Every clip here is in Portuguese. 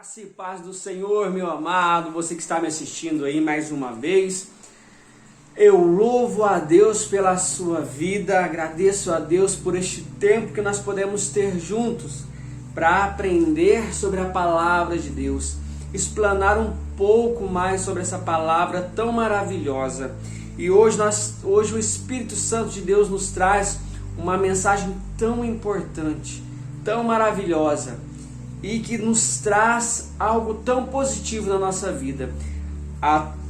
Graça e paz do Senhor, meu amado, você que está me assistindo aí mais uma vez. Eu louvo a Deus pela sua vida, agradeço a Deus por este tempo que nós podemos ter juntos para aprender sobre a palavra de Deus, explanar um pouco mais sobre essa palavra tão maravilhosa. E hoje o Espírito Santo de Deus nos traz uma mensagem tão importante, tão maravilhosa, e que nos traz algo tão positivo na nossa vida.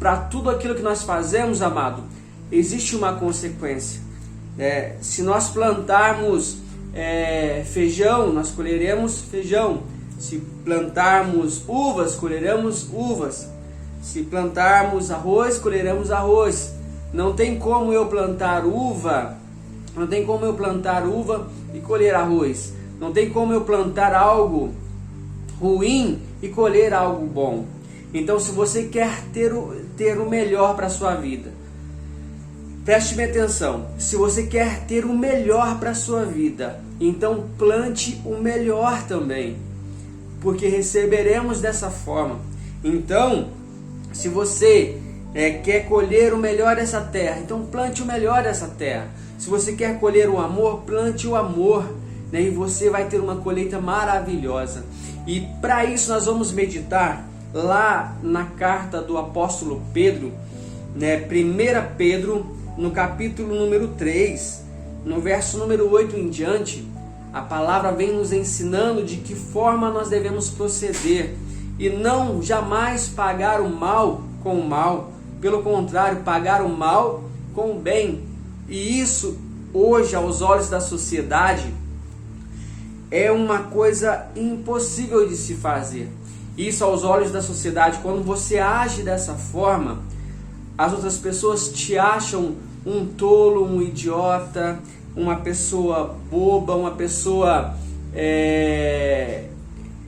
Para tudo aquilo que nós fazemos, amado, existe uma consequência. Se nós plantarmos feijão, nós colheremos feijão. Se plantarmos uvas, colheremos uvas. Se plantarmos arroz, colheremos arroz. Não tem como eu plantar uva, e colher arroz. Não tem como eu plantar algo ruim e colher algo bom. Então, se você quer ter o melhor para a sua vida, preste bem atenção. Se você quer ter o melhor para a sua vida, então plante o melhor também, porque receberemos dessa forma. Então, se você quer colher o melhor dessa terra, então plante o melhor dessa terra. Se você quer colher o amor, plante o amor, e você vai ter uma colheita maravilhosa. E para isso nós vamos meditar lá na carta do apóstolo Pedro, 1 Pedro, no capítulo número 3, no verso número 8 em diante. A palavra vem nos ensinando de que forma nós devemos proceder e não jamais pagar o mal com o mal, pelo contrário, pagar o mal com o bem. E isso hoje, aos olhos da sociedade, é uma coisa impossível de se fazer. Isso aos olhos da sociedade, quando você age dessa forma, as outras pessoas te acham um tolo, um idiota, uma pessoa boba, uma pessoa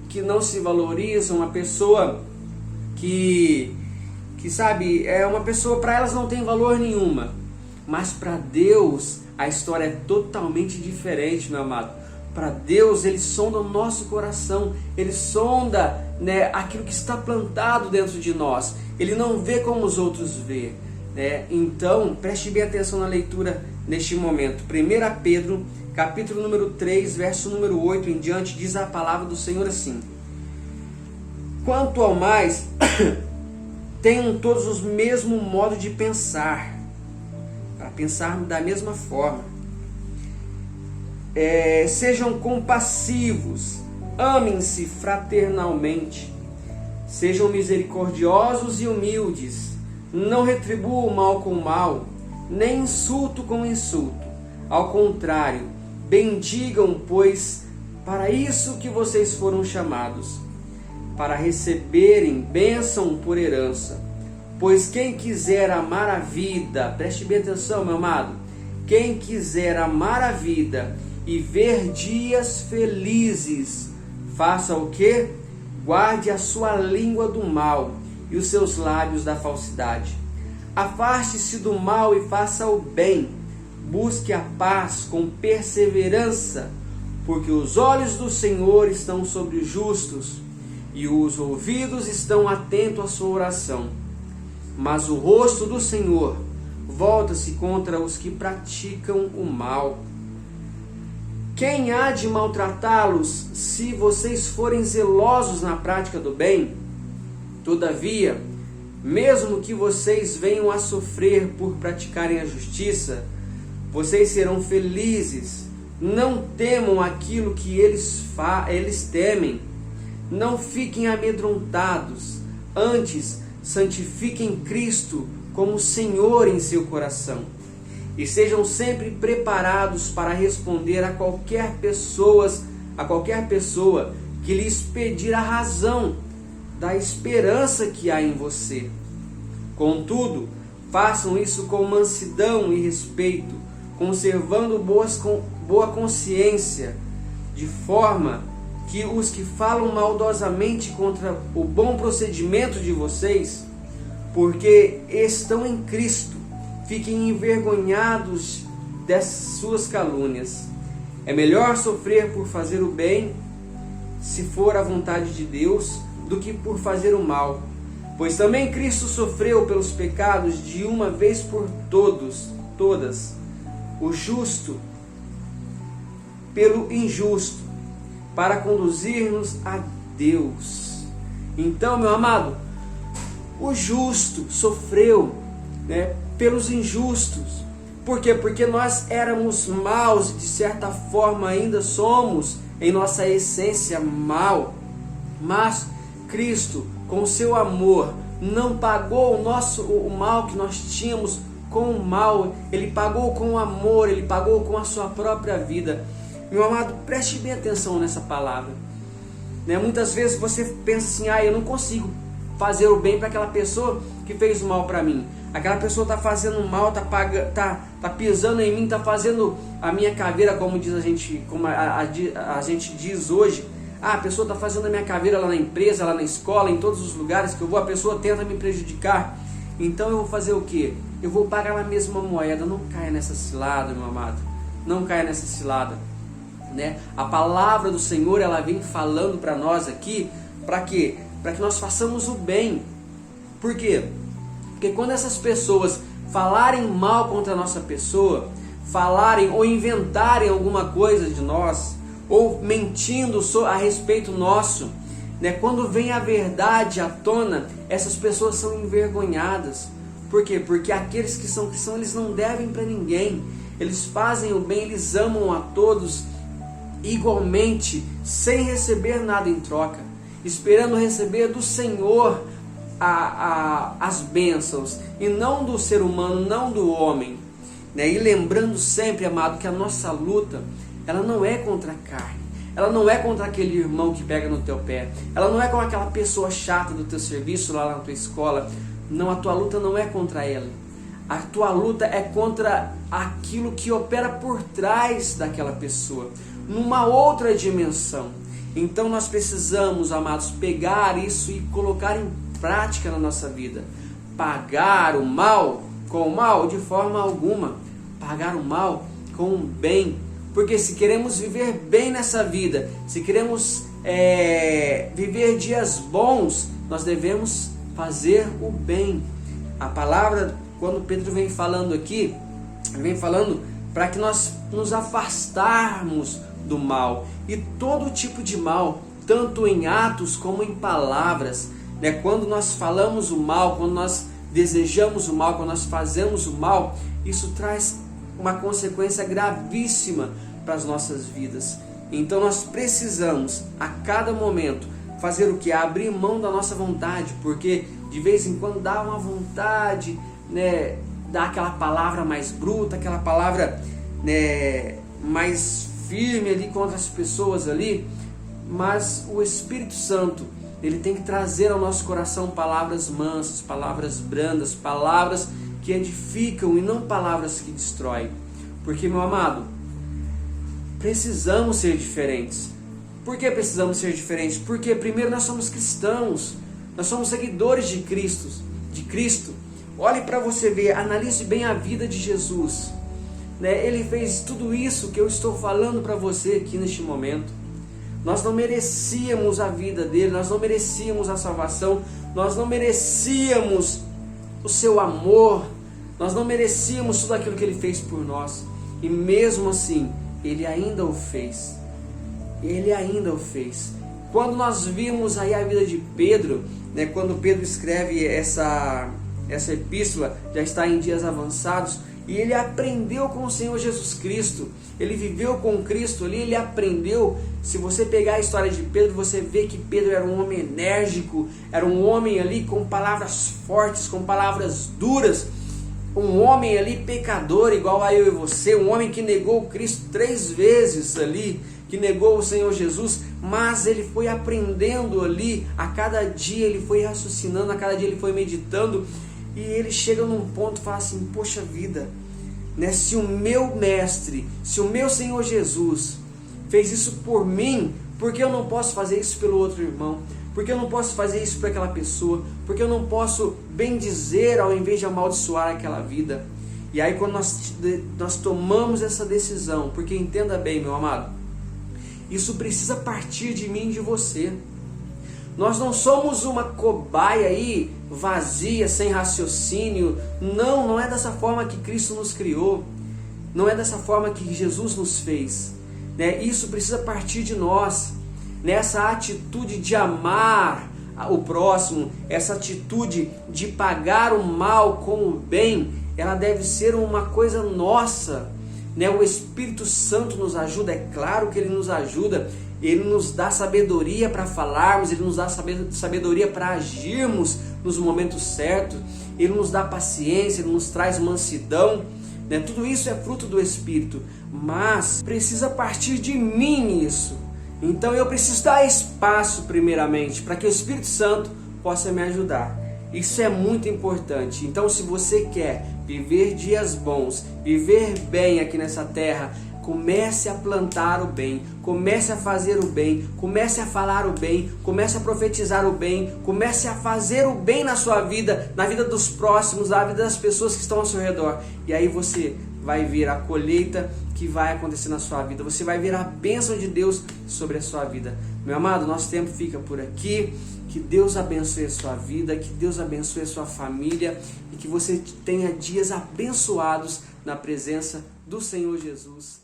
que não se valoriza, uma pessoa que sabe, uma pessoa, para elas não tem valor nenhuma. Mas para Deus a história é totalmente diferente, meu amado. Para Deus, Ele sonda o nosso coração, Ele sonda aquilo que está plantado dentro de nós. Ele não vê como os outros vê. Então, preste bem atenção na leitura neste momento. 1 Pedro, capítulo número 3, verso número 8 em diante, diz a palavra do Senhor assim: quanto ao mais, tenham todos o mesmo modo de pensar, para pensar da mesma forma. Sejam compassivos, amem-se fraternalmente, sejam misericordiosos e humildes, não retribuam o mal com o mal, nem insulto com insulto. Ao contrário, bendigam, pois para isso que vocês foram chamados, para receberem bênção por herança. Pois quem quiser amar a vida, preste bem atenção, meu amado, quem quiser amar a vida e ver dias felizes, faça o quê? Guarde a sua língua do mal e os seus lábios da falsidade. Afaste-se do mal e faça o bem. Busque a paz com perseverança, porque os olhos do Senhor estão sobre os justos e os ouvidos estão atentos à sua oração. Mas o rosto do Senhor volta-se contra os que praticam o mal. Quem há de maltratá-los se vocês forem zelosos na prática do bem? Todavia, mesmo que vocês venham a sofrer por praticarem a justiça, vocês serão felizes. Não temam aquilo que eles temem. Não fiquem amedrontados. Antes, santifiquem Cristo como Senhor em seu coração. E sejam sempre preparados para responder a qualquer pessoa que lhes pedir a razão da esperança que há em você. Contudo, façam isso com mansidão e respeito, conservando boa consciência, de forma que os que falam maldosamente contra o bom procedimento de vocês, porque estão em Cristo, fiquem envergonhados das suas calúnias. É melhor sofrer por fazer o bem, se for a vontade de Deus, do que por fazer o mal. Pois também Cristo sofreu pelos pecados de uma vez por todas, o justo pelo injusto, para conduzir-nos a Deus. Então, meu amado, o justo sofreu, pelos injustos. Por quê? Porque nós éramos maus e de certa forma ainda somos em nossa essência mal. Mas Cristo, com o seu amor, não pagou o mal que nós tínhamos com o mal. Ele pagou com o amor, ele pagou com a sua própria vida. Meu amado, preste bem atenção nessa palavra. Muitas vezes você pensa assim, eu não consigo fazer o bem para aquela pessoa que fez o mal para mim. Aquela pessoa está fazendo mal, tá pisando em mim, está fazendo a minha caveira, como diz como a gente diz hoje. A pessoa está fazendo a minha caveira lá na empresa, lá na escola, em todos os lugares que eu vou, a pessoa tenta me prejudicar. Então eu vou fazer o quê? Eu vou pagar na mesma moeda. Não caia nessa cilada, meu amado. Não caia nessa cilada. A palavra do Senhor, ela vem falando para nós aqui, para quê? Para que nós façamos o bem. Por quê? Porque quando essas pessoas falarem mal contra a nossa pessoa, falarem ou inventarem alguma coisa de nós, ou mentindo a respeito nosso, quando vem a verdade à tona, essas pessoas são envergonhadas. Por quê? Porque aqueles que são cristãos, eles não devem para ninguém. Eles fazem o bem, eles amam a todos igualmente, sem receber nada em troca, esperando receber do Senhor as bênçãos, e não do ser humano, não do homem. E lembrando sempre, amado, que a nossa luta, ela não é contra a carne, ela não é contra aquele irmão que pega no teu pé, ela não é com aquela pessoa chata do teu serviço lá na tua escola. Não, a tua luta não é contra ela. A tua luta é contra aquilo que opera por trás daquela pessoa, numa outra dimensão. Então nós precisamos, amados, pegar isso e colocar em prática na nossa vida. Pagar o mal com o mal? De forma alguma. Pagar o mal com o bem. Porque se queremos viver bem nessa vida, se queremos viver dias bons, nós devemos fazer o bem. A palavra, quando Pedro vem falando aqui, vem falando para que nós nos afastarmos do mal, e todo tipo de mal, tanto em atos como em palavras. Quando nós falamos o mal, quando nós desejamos o mal, quando nós fazemos o mal, isso traz uma consequência gravíssima para as nossas vidas. Então nós precisamos a cada momento fazer o que? Abrir mão da nossa vontade, porque de vez em quando dá uma vontade, dá aquela palavra mais bruta, aquela palavra mais firme ali contra as pessoas ali. Mas o Espírito Santo, ele tem que trazer ao nosso coração palavras mansas, palavras brandas, palavras que edificam e não palavras que destroem. Porque, meu amado, precisamos ser diferentes. Por que precisamos ser diferentes? Porque primeiro nós somos cristãos, nós somos seguidores de Cristo. Olhe para você ver, analise bem a vida de Jesus. Ele fez tudo isso que eu estou falando para você aqui neste momento. Nós não merecíamos a vida dele, nós não merecíamos a salvação, nós não merecíamos o seu amor, nós não merecíamos tudo aquilo que ele fez por nós. E mesmo assim, ele ainda o fez. Ele ainda o fez. Quando nós vimos aí a vida de Pedro, quando Pedro escreve essa epístola, já está em dias avançados, e ele aprendeu com o Senhor Jesus Cristo, ele viveu com Cristo ali, ele aprendeu. Se você pegar a história de Pedro, você vê que Pedro era um homem enérgico, era um homem ali com palavras fortes, com palavras duras, um homem ali pecador igual a eu e você, um homem que negou Cristo 3 vezes ali, que negou o Senhor Jesus, mas ele foi aprendendo ali, a cada dia ele foi raciocinando, a cada dia ele foi meditando, e ele chega num ponto e fala assim: poxa vida, se o meu mestre, se o meu Senhor Jesus fez isso por mim, por que eu não posso fazer isso pelo outro irmão? Por que eu não posso fazer isso para aquela pessoa? Por que eu não posso bendizer ao invés de amaldiçoar aquela vida? E aí quando nós tomamos essa decisão, porque entenda bem, meu amado, isso precisa partir de mim e de você. Nós não somos uma cobaia aí vazia, sem raciocínio. Não é dessa forma que Cristo nos criou. Não é dessa forma que Jesus nos fez. Isso precisa partir de nós. Essa atitude de amar o próximo, essa atitude de pagar o mal com o bem, ela deve ser uma coisa nossa. O Espírito Santo nos ajuda, é claro que Ele nos ajuda. Ele nos dá sabedoria para falarmos, Ele nos dá sabedoria para agirmos nos momentos certos, Ele nos dá paciência, Ele nos traz mansidão. Tudo isso é fruto do Espírito, mas precisa partir de mim isso. Então eu preciso dar espaço primeiramente para que o Espírito Santo possa me ajudar. Isso é muito importante. Então, se você quer viver dias bons, viver bem aqui nessa terra, comece a plantar o bem, comece a fazer o bem, comece a falar o bem, comece a profetizar o bem, comece a fazer o bem na sua vida, na vida dos próximos, na vida das pessoas que estão ao seu redor. E aí você vai ver a colheita que vai acontecer na sua vida, você vai ver a bênção de Deus sobre a sua vida. Meu amado, nosso tempo fica por aqui. Que Deus abençoe a sua vida, que Deus abençoe a sua família e que você tenha dias abençoados na presença do Senhor Jesus.